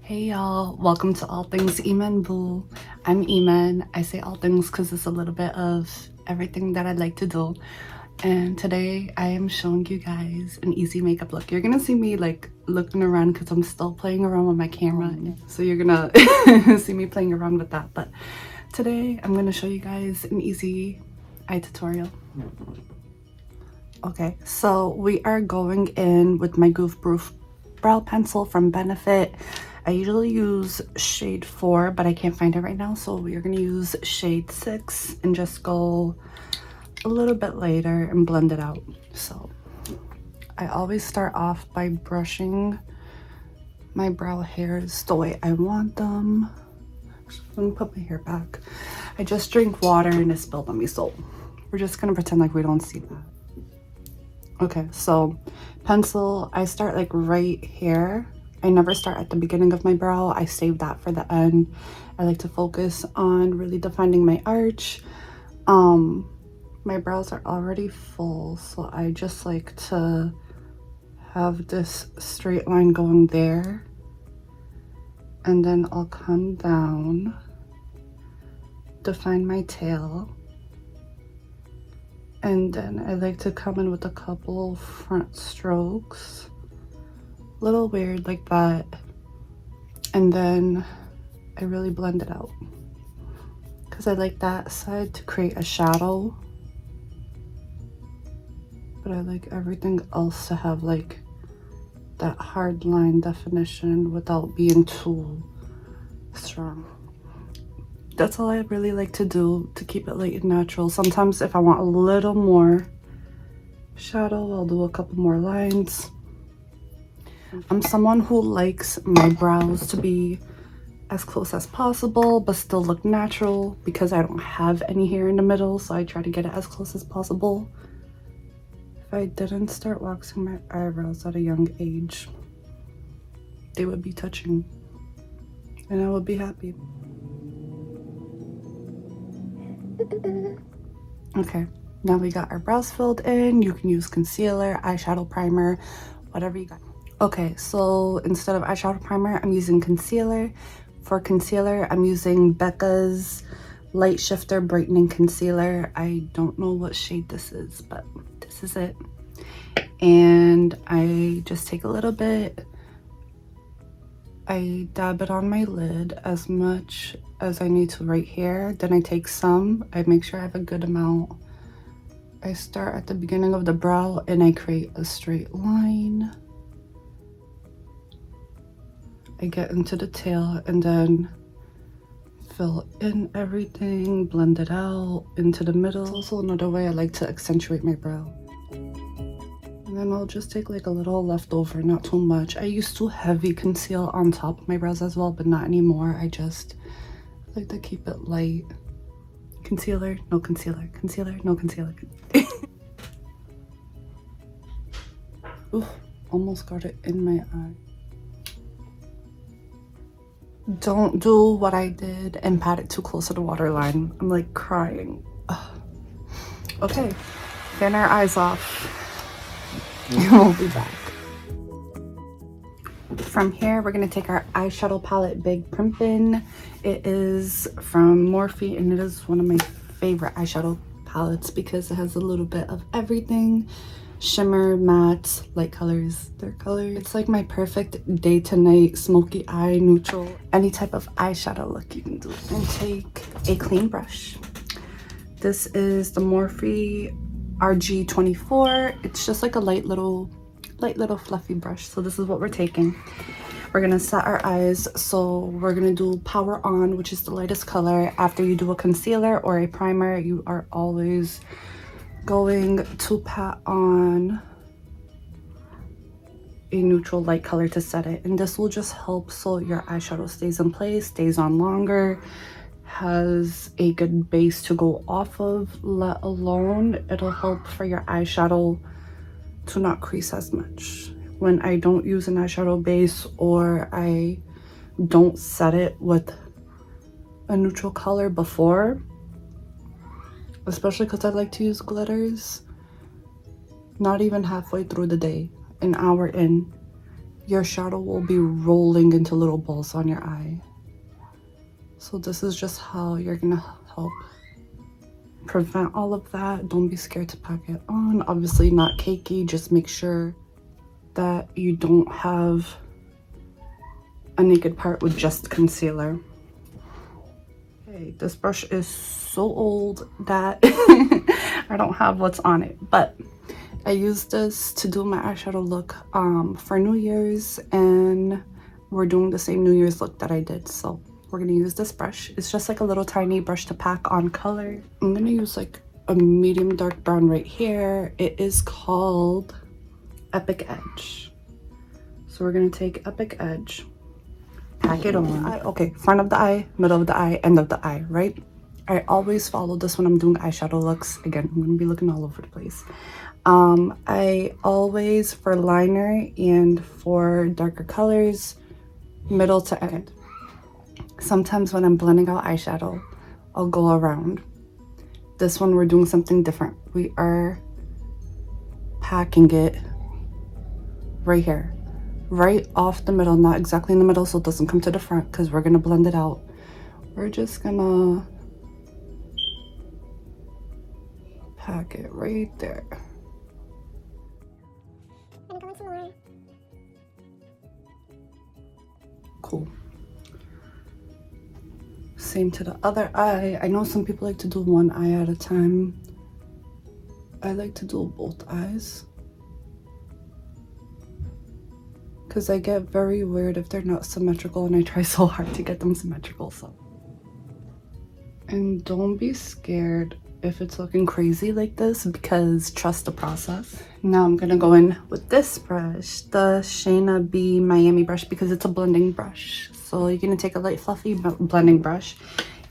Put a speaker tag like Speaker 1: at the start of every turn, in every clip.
Speaker 1: Hey y'all, welcome to All Things Eman Boo. I'm Eman. I say all things because it's a little bit of everything that I like to do. And today I am showing you guys an easy makeup look. You're gonna see me like looking around because I'm still playing around with my camera. So you're gonna see me playing around with that. But today I'm gonna show you guys an easy eye tutorial. Okay, so we are going in with my Goof Proof brow pencil from Benefit. I usually use shade 4, but I can't find it right now, so we're gonna use shade 6 and just go a little bit later and blend it out. So I always start off by brushing my brow hairs the way I want them. Let me put my hair back. I just drank water and it spilled on me, so we're just gonna pretend like we don't see that. Okay, so pencil, I start like right here. I never start at the beginning of my brow. I save that for the end. I like to focus on really defining my arch. My brows are already full, so I just like to have this straight line going there. And then I'll come down, define my tail. And then I like to come in with a couple front strokes. Little weird like that. And then I really blend it out. Because I like that side to create a shadow. But I like everything else to have like that hard line definition without being too strong. That's all I really like to do to keep it light and natural. Sometimes if I want a little more shadow, I'll do a couple more lines. I'm someone who likes my brows to be as close as possible but still look natural because I don't have any hair in the middle, so I try to get it as close as possible. If I didn't start waxing my eyebrows at a young age, they would be touching and I would be happy. Okay, now we got our brows filled in. You can use concealer, eyeshadow primer, whatever you got. Okay, so instead of eyeshadow primer, I'm using concealer. For concealer, I'm using Becca's Light Shifter Brightening Concealer. I don't know what shade this is, but this is it. And I just take a little bit. I dab it on my lid as much as I need to right here. Then I take some. I make sure I have a good amount. I start at the beginning of the brow and I create a straight line. I get into the tail and then fill in everything, blend it out into the middle. It's also another way I like to accentuate my brow. And then I'll just take like a little leftover, not too much. I used to heavy conceal on top of my brows as well, but not anymore. I just like to keep it light. Concealer, no concealer, concealer, no concealer. Ooh, almost got it in my eye. Don't do what I did and pat it too close to the waterline. I'm like crying. Ugh. Okay, fan our eyes off. We'll be back. From here, we're gonna take our eyeshadow palette Big Primpin'. It is from Morphe and it is one of my favorite eyeshadow palettes because it has a little bit of everything. Shimmer, matte, light colors, dark colors. It's like my perfect day to night smoky eye neutral. Any type of eyeshadow look you can do. And take a clean brush. This is the Morphe RG24. It's just like a light little fluffy brush. So this is what we're taking. We're gonna set our eyes. So we're gonna do Power On, which is the lightest color. After you do a concealer or a primer, you are always going to pat on a neutral light color to set it. And this will just help so your eyeshadow stays in place, stays on longer, has a good base to go off of, let alone it'll help for your eyeshadow to not crease as much. When I don't use an eyeshadow base or I don't set it with a neutral color before, especially because I like to use glitters, not even halfway through the day, an hour in, your shadow will be rolling into little balls on your eye. So this is just how you're gonna help prevent all of that. Don't be scared to pack it on. Obviously not cakey, just make sure that you don't have a naked part with just concealer. Okay, this brush is so old that I don't have what's on it, but I used this to do my eyeshadow look for New Year's, and we're doing the same New Year's look that I did, so we're gonna use this brush. It's just like a little tiny brush to pack on color. I'm gonna use like a medium dark brown right here. It is called Epic Edge. So we're gonna take Epic Edge, pack it on. Okay, front of the eye, middle of the eye, end of the eye, right? I always follow this when I'm doing eyeshadow looks. Again, I'm gonna be looking all over the place. I always, for liner and for darker colors, middle to end. Sometimes when I'm blending out eyeshadow, I'll go around. This one, we're doing something different. We are packing it right here, right off the middle, not exactly in the middle so it doesn't come to the front, because we're gonna blend it out. We're just gonna pack it right there. Cool. Same to the other eye. I know some people like to do one eye at a time. I like to do both eyes, because I get very weird if they're not symmetrical, and I try so hard to get them symmetrical. So, and don't be scared if it's looking crazy like this, because trust the process. Now I'm gonna go in with this brush, the Shayna B Miami brush, because it's a blending brush. So you're gonna take a light fluffy blending brush.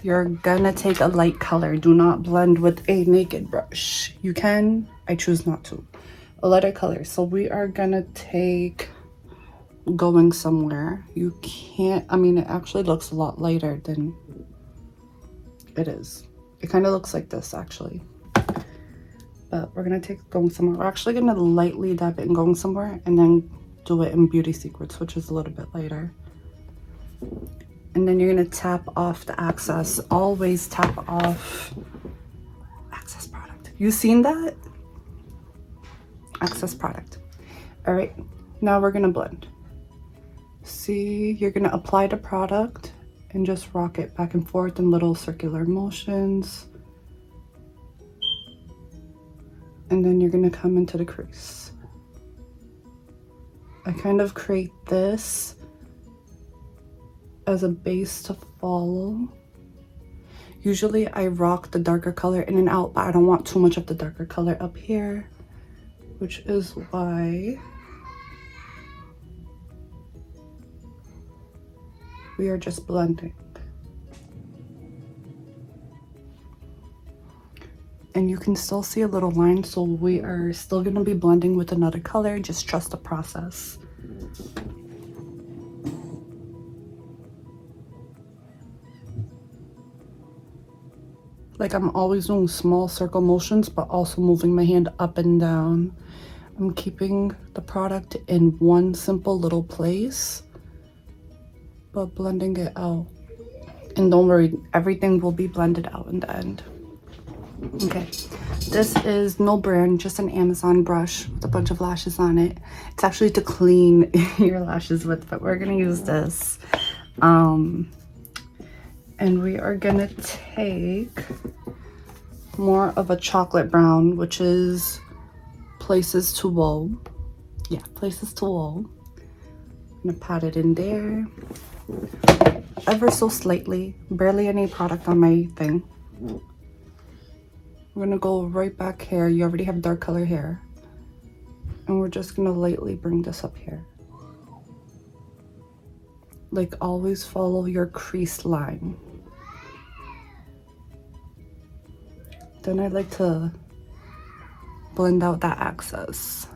Speaker 1: You're gonna take a light color. Do not blend with a naked brush. You can, I choose not to. A lighter color. So we are gonna take Going Somewhere. You can't, I mean, it actually looks a lot lighter than it is. It kind of looks like this actually, but we're gonna take Going Somewhere. We're actually gonna lightly dab it in Going Somewhere and then do it in Beauty Secrets, which is a little bit lighter. And then you're gonna tap off the excess. Always tap off excess product. You seen that? Excess product. All right, now we're gonna blend. See, you're gonna apply the product and just rock it back and forth in little circular motions. And then you're gonna come into the crease. I kind of create this as a base to follow. Usually I rock the darker color in and out, but I don't want too much of the darker color up here, which is why we are just blending. And you can still see a little line, so we are still gonna be blending with another color. Just trust the process. Like, I'm always doing small circle motions, but also moving my hand up and down. I'm keeping the product in one simple little place, but blending it out. And don't worry, everything will be blended out in the end. Okay, this is no brand, just an Amazon brush with a bunch of lashes on it. It's actually to clean your lashes with, but we're gonna use this. And we are gonna take more of a chocolate brown, which is Places to Woe. Yeah, Places to Woe. I'm gonna pat it in there ever so slightly, barely any product on my thing. We're gonna go right back here. You already have dark color hair, and we're just gonna lightly bring this up here. Like, always follow your crease line. Then I like to blend out that excess.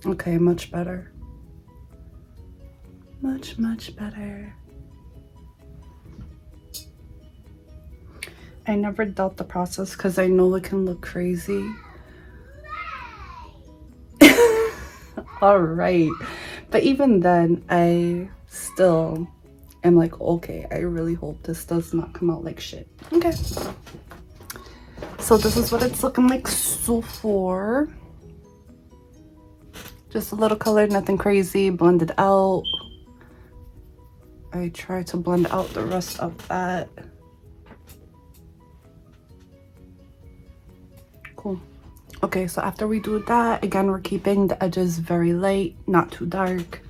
Speaker 1: Okay, much better. Much better. I never doubt the process because I know it can look crazy. All right, but even then I still am like, okay, I really hope this does not come out like shit. Okay, so this is what it's looking like so far. Just a little color, nothing crazy. Blend it out. I try to blend out the rest of that. Cool. Okay, so after we do that, again, we're keeping the edges very light, not too dark.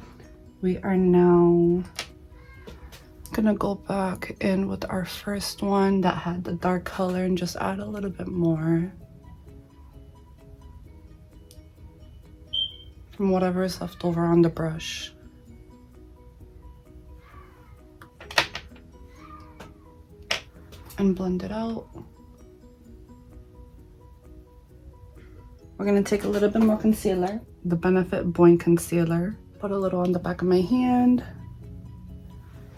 Speaker 1: We are now gonna go back in with our first one that had the dark color and just add a little bit more from whatever is left over on the brush. And blend it out. We're gonna take a little bit more concealer, the Benefit Boing Concealer. Put a little on the back of my hand,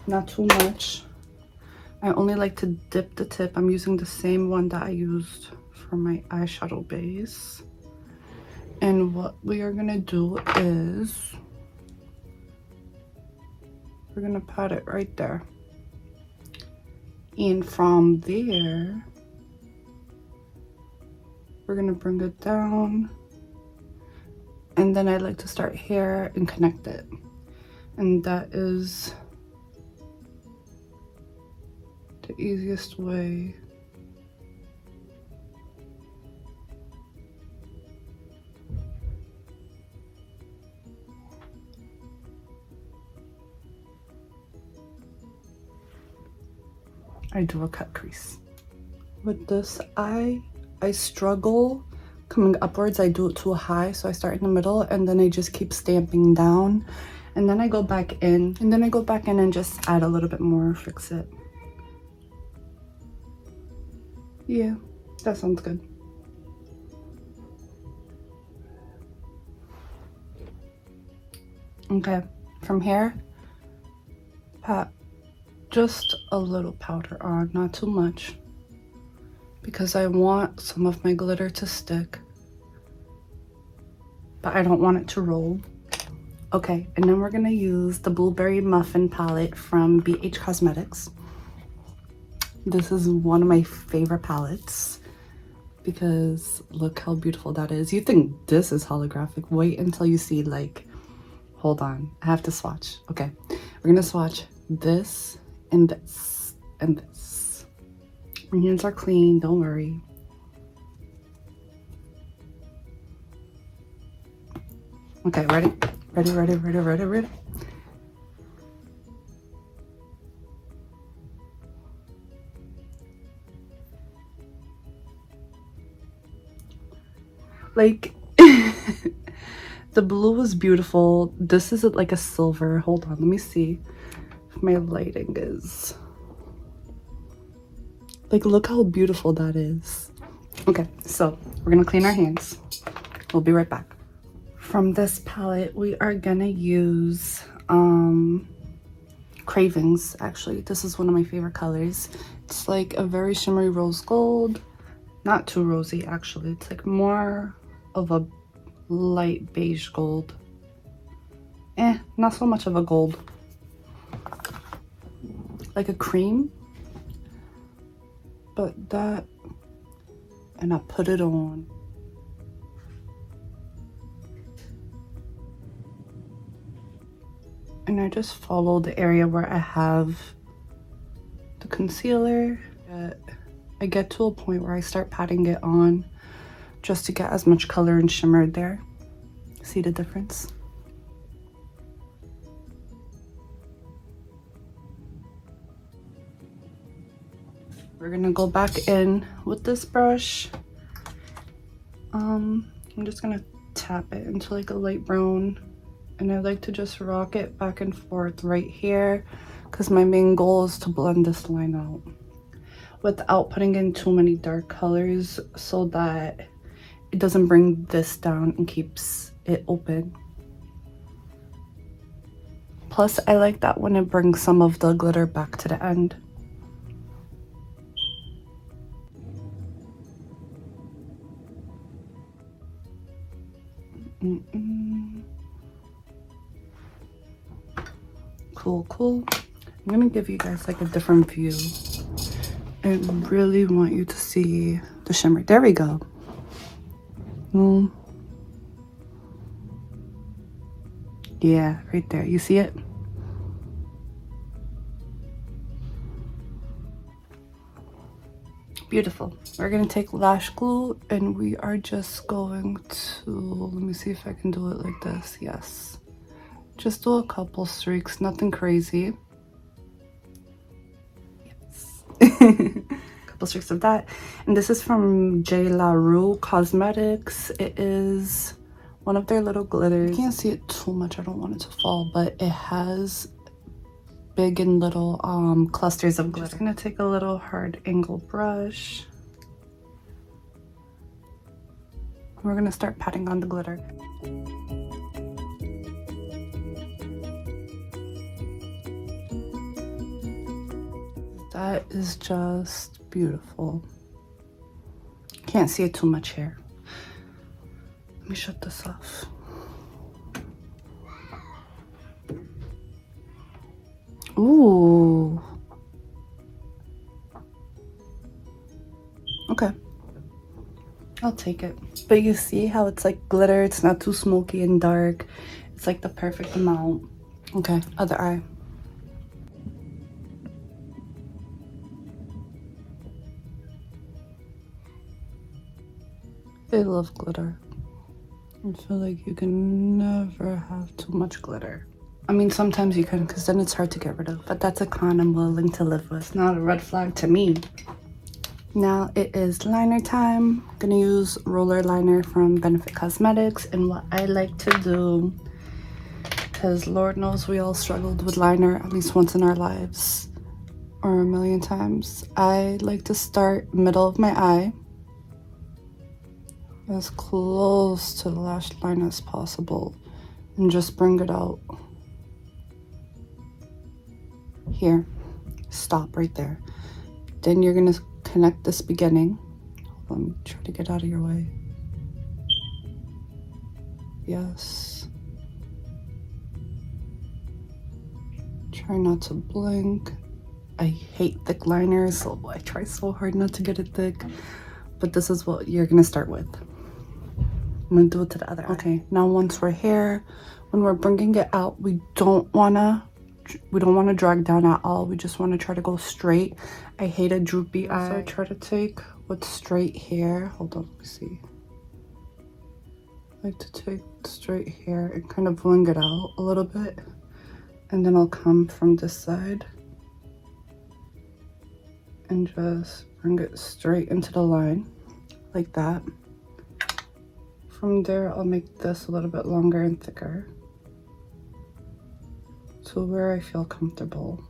Speaker 1: not too much. I only like to dip the tip. I'm using the same one that I used for my eyeshadow base. And what we are gonna do is, we're gonna pat it right there. And from there, we're gonna bring it down. And then I like to start here and connect it. And that is the easiest way. I do a cut crease. With this eye, I struggle coming upwards. I do it too high, so I start in the middle and then I just keep stamping down. And then I go back in, and just add a little bit more, fix it. Yeah, that sounds good. Okay, from here, pat just a little powder on, not too much, because I want some of my glitter to stick, but I don't want it to roll. Okay, and then we're gonna use the Blueberry Muffin palette from BH Cosmetics. This is one of my favorite palettes because look how beautiful that is. You think this is holographic, wait until you see, like, hold on, I have to swatch. Okay, we're gonna swatch this and this and this. My hands are clean, don't worry. Okay, ready? Ready. Like, the blue is beautiful. This is like a silver. Hold on, let me see if my lighting is. Like, look how beautiful that is. Okay, so we're gonna clean our hands. We'll be right back. From this palette, we are gonna use Cravings. Actually, this is one of my favorite colors. It's like a very shimmery rose gold, not too rosy actually. It's like more of a light beige gold. Not so much of a gold, like a cream, but that, and I put it on. And I just follow the area where I have the concealer. I get to a point where I start patting it on just to get as much color and shimmer there. See the difference? We're gonna go back in with this brush. I'm just gonna tap it into like a light brown. And I like to just rock it back and forth right here because my main goal is to blend this line out without putting in too many dark colors so that it doesn't bring this down and keeps it open. Plus, I like that when it brings some of the glitter back to the end. Cool, cool. I'm gonna give you guys like a different view. I really want you to see the shimmer. There we go. Yeah, right there. You see it? Beautiful. We're gonna take lash glue and we are just going to, let me see if I can do it like this. Yes. Just do a couple streaks, nothing crazy. Yes. Couple streaks of that. And this is from J. La Rue Cosmetics. It is one of their little glitters. You can't see it too much, I don't want it to fall, but it has big and little clusters of glitter. Just gonna take a little hard angle brush. We're gonna start patting on the glitter. That is just beautiful. Can't see it too much here. Let me shut this off. Ooh. Okay. I'll take it. But you see how it's like glitter? It's not too smoky and dark. It's like the perfect amount. Okay, other eye. I love glitter. I feel like you can never have too much glitter. I mean, sometimes you can, because then it's hard to get rid of. But that's a con I'm willing to live with. Not a red flag to me. Now it is liner time. I'm gonna use roller liner from Benefit Cosmetics. And what I like to do, because Lord knows we all struggled with liner at least once in our lives, or a million times. I like to start middle of my eye, as close to the lash line as possible, and just bring it out. Here, stop right there. Then you're gonna connect this beginning. Let me try to get out of your way. Yes. Try not to blink. I hate thick liners, so I try so hard not to get it thick. But this is what you're gonna start with. I'm gonna do it to the other eye. Okay, now once we're here, when we're bringing it out, we don't wanna drag down at all. We just want to try to go straight. I hate a droopy eye, so I try to take what's straight here. Hold on, let me see. I like to take straight here and kind of wing it out a little bit, and then I'll come from this side and just bring it straight into the line like that. From there, I'll make this a little bit longer and thicker to where I feel comfortable.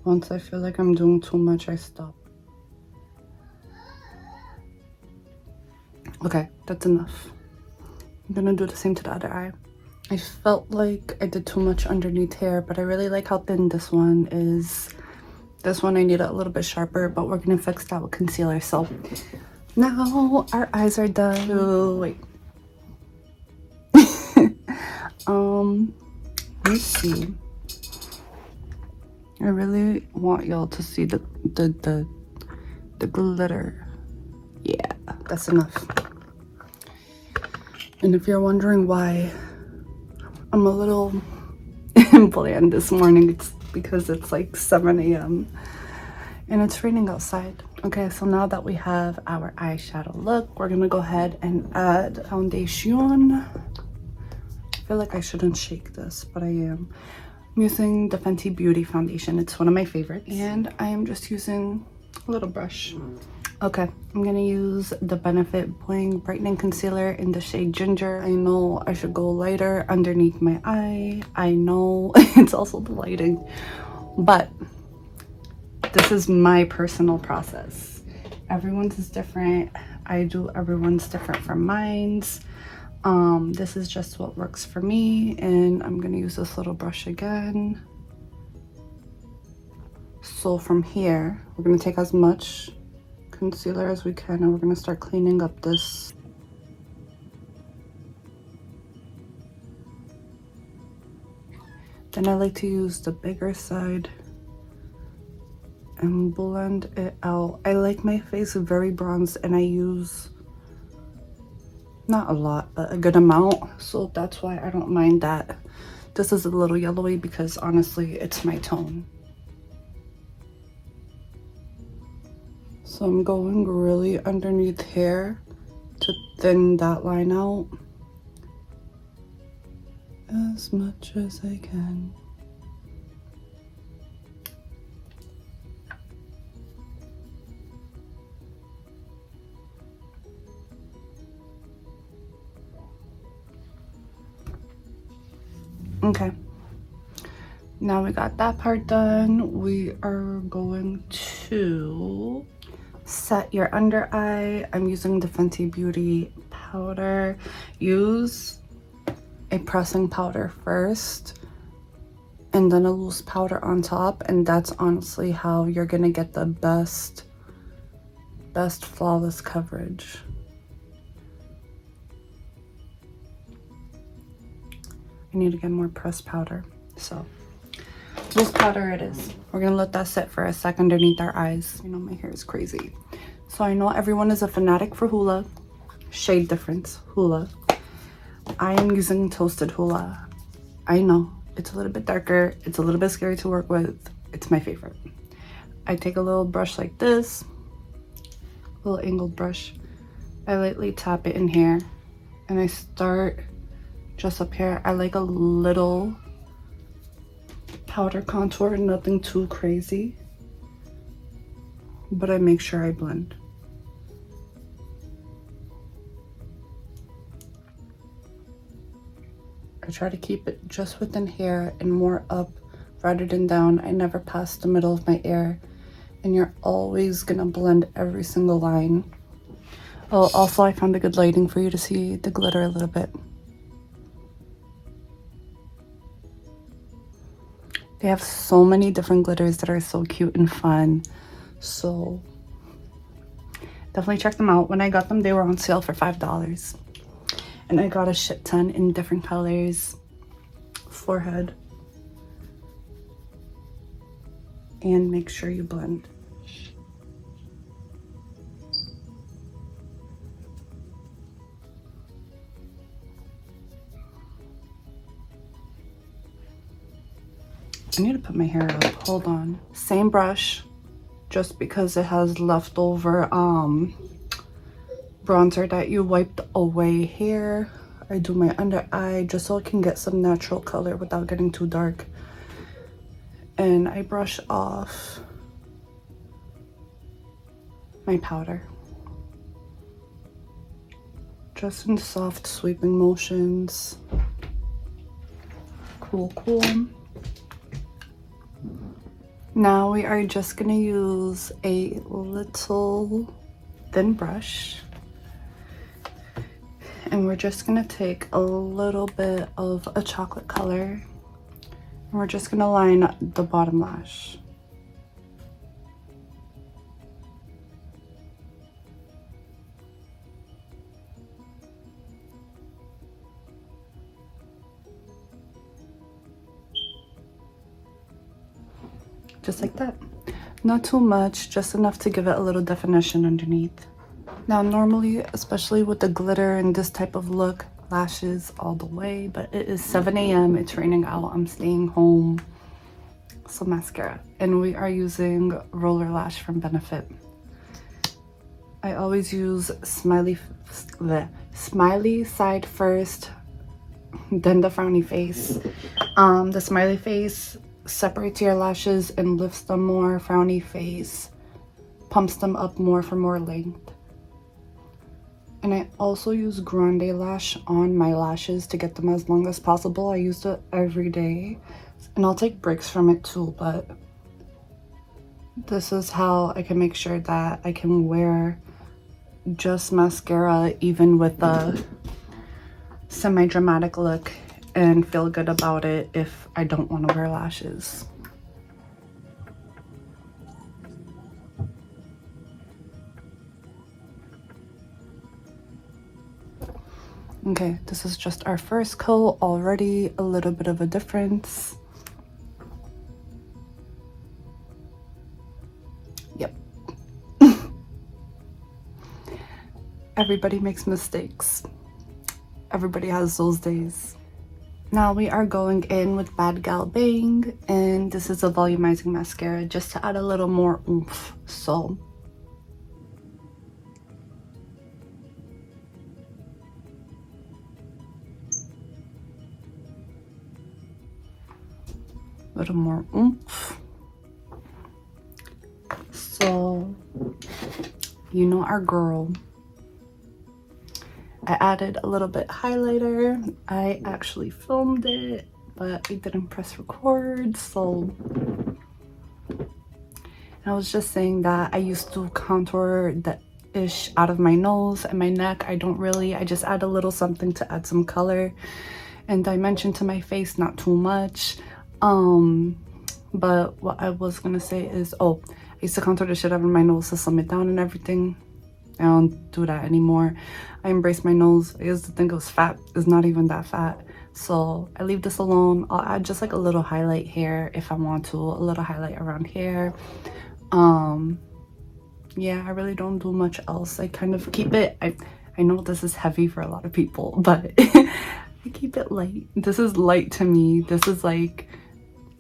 Speaker 1: Once I feel like I'm doing too much, I stop. Okay, that's enough. I'm gonna do the same to the other eye. I felt like I did too much underneath here, but I really like how thin this one is. This one I need it a little bit sharper, but we're gonna fix that with concealer. So now our eyes are done. Oh, wait. Let's see. I really want y'all to see the glitter. Yeah, that's enough. And if you're wondering why I'm a little bland this morning, it's because it's like 7 a.m. and it's raining outside. Okay, so now that we have our eyeshadow look, we're gonna go ahead and add foundation. I feel like I shouldn't shake this, but I am. I'm using the Fenty Beauty foundation. It's one of my favorites. And I am just using a little brush. Okay, I'm gonna use the Benefit Bling Brightening Concealer in the shade Ginger. I know I should go lighter underneath my eye. I know it's also the lighting, but this is my personal process. Everyone's is different. I do everyone's different from mine's. This is just what works for me, and I'm gonna use this little brush again. So from here, we're gonna take as much concealer as we can, and we're gonna start cleaning up this. Then I like to use the bigger side and blend it out. I like my face very bronzed, and I use not a lot, but a good amount, so that's why I don't mind that this is a little yellowy, because honestly it's my tone. So I'm going really underneath here to thin that line out as much as I can. Okay, now we got that part done. We are going to set your under eye. I'm using the Fenty Beauty powder. Use a pressing powder first and then a loose powder on top, and that's honestly how you're gonna get the best flawless coverage. I need to get more pressed powder, so loose powder it is. We're gonna let that sit for a sec underneath our eyes. You know, my hair is crazy. So I know everyone is a fanatic for Hoola. Shade difference, Hoola. I am using Toasted Hoola. I know, it's a little bit darker. It's a little bit scary to work with. It's my favorite. I take a little brush like this, little angled brush. I lightly tap it in here, and I start just up here. I like a little powder contour, nothing too crazy, but I make sure I blend. I try to keep it just within here and more up rather than down. I never pass the middle of my ear, and you're always gonna blend every single line. Oh, also I found a good lighting for you to see the glitter a little bit. They have so many different glitters that are so cute and fun, so definitely check them out. When I got them, they were on sale for $5, and I got a shit ton in different colors. Forehead, and make sure you blend. I need to put my hair up, hold on. Same brush, just because it has leftover bronzer that you wiped away here. I do my under eye just so I can get some natural color without getting too dark. And I brush off my powder. Just in soft sweeping motions. Cool, cool. Now we are just gonna use a little thin brush, and we're just gonna take a little bit of a chocolate color, and we're just gonna line the bottom lash. Just like that. Not too much, just enough to give it a little definition underneath. Now normally, especially with the glitter and this type of look, lashes all the way, but it is 7 a.m. It's raining out. I'm staying home. So mascara. And we are using Roller Lash from Benefit. I always use smiley side first, then the frowny face. The smiley face separates your lashes and lifts them more. Frowny face pumps them up more for more length. And I also use Grande Lash on my lashes to get them as long as possible. I use it every day, and I'll take breaks from it too, but this is how I can make sure that I can wear just mascara even with a semi-dramatic look and feel good about it if I don't want to wear lashes. Okay, this is just our first coat. Already a little bit of a difference. Everybody makes mistakes. Everybody has those days. Now we are going in with Bad Gal Bang, and this is a volumizing mascara just to add a little more oomph. So a little more oomph. So you know our girl. I added a little bit highlighter. I actually filmed it, but I didn't press record, so I was just saying that I used to contour the ish out of my nose and my neck. I don't really, I just add a little something to add some color and dimension to my face, not too much. But what I was gonna say is, I used to contour the shit out of my nose to slim it down and everything. I don't do that anymore. I embrace my nose. I used to think it was fat. It's not even that fat. So I leave this alone. I'll add just like a little highlight here if I want to, a little highlight around here. Yeah, I really don't do much else. I kind of keep it, I know this is heavy for a lot of people, but I keep it light. This is light to me. This is like,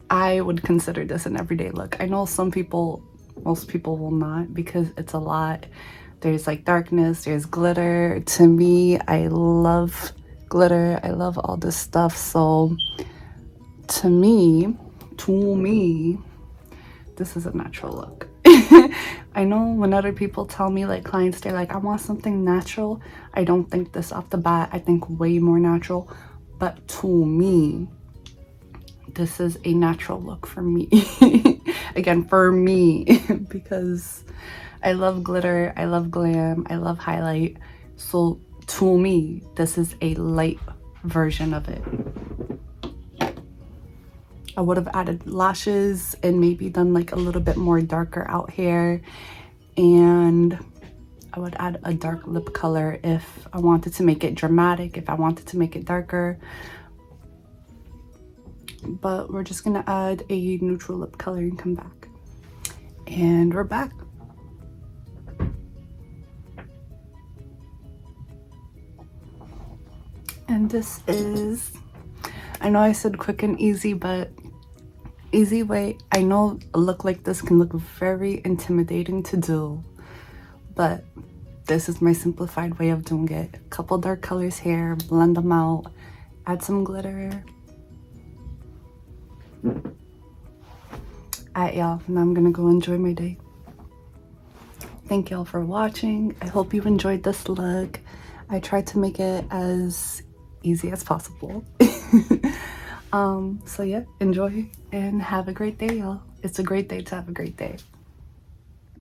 Speaker 1: I would consider this an everyday look. I know some people, most people will not, because it's a lot. There's like darkness, there's glitter. To me, I love glitter. I love all this stuff. So to me, this is a natural look. I know when other people tell me, like clients, they're like, I want something natural. I don't think this off the bat. I think way more natural. But to me, this is a natural look for me. Again, for me, because I love glitter, I love glam, I love highlight. So to me, this is a light version of it. I would have added lashes and maybe done like a little bit more darker out here. And I would add a dark lip color if I wanted to make it dramatic, if I wanted to make it darker. But we're just gonna add a neutral lip color and come back. And we're back. And this is, I know I said quick and easy, but easy way. I know a look like this can look very intimidating to do, but this is my simplified way of doing it. A couple dark colors here, blend them out, add some glitter. Alright, y'all, now I'm gonna go enjoy my day. Thank y'all for watching. I hope you enjoyed this look. I tried to make it as easy as possible. So yeah, enjoy and have a great day, y'all. It's a great day to have a great day.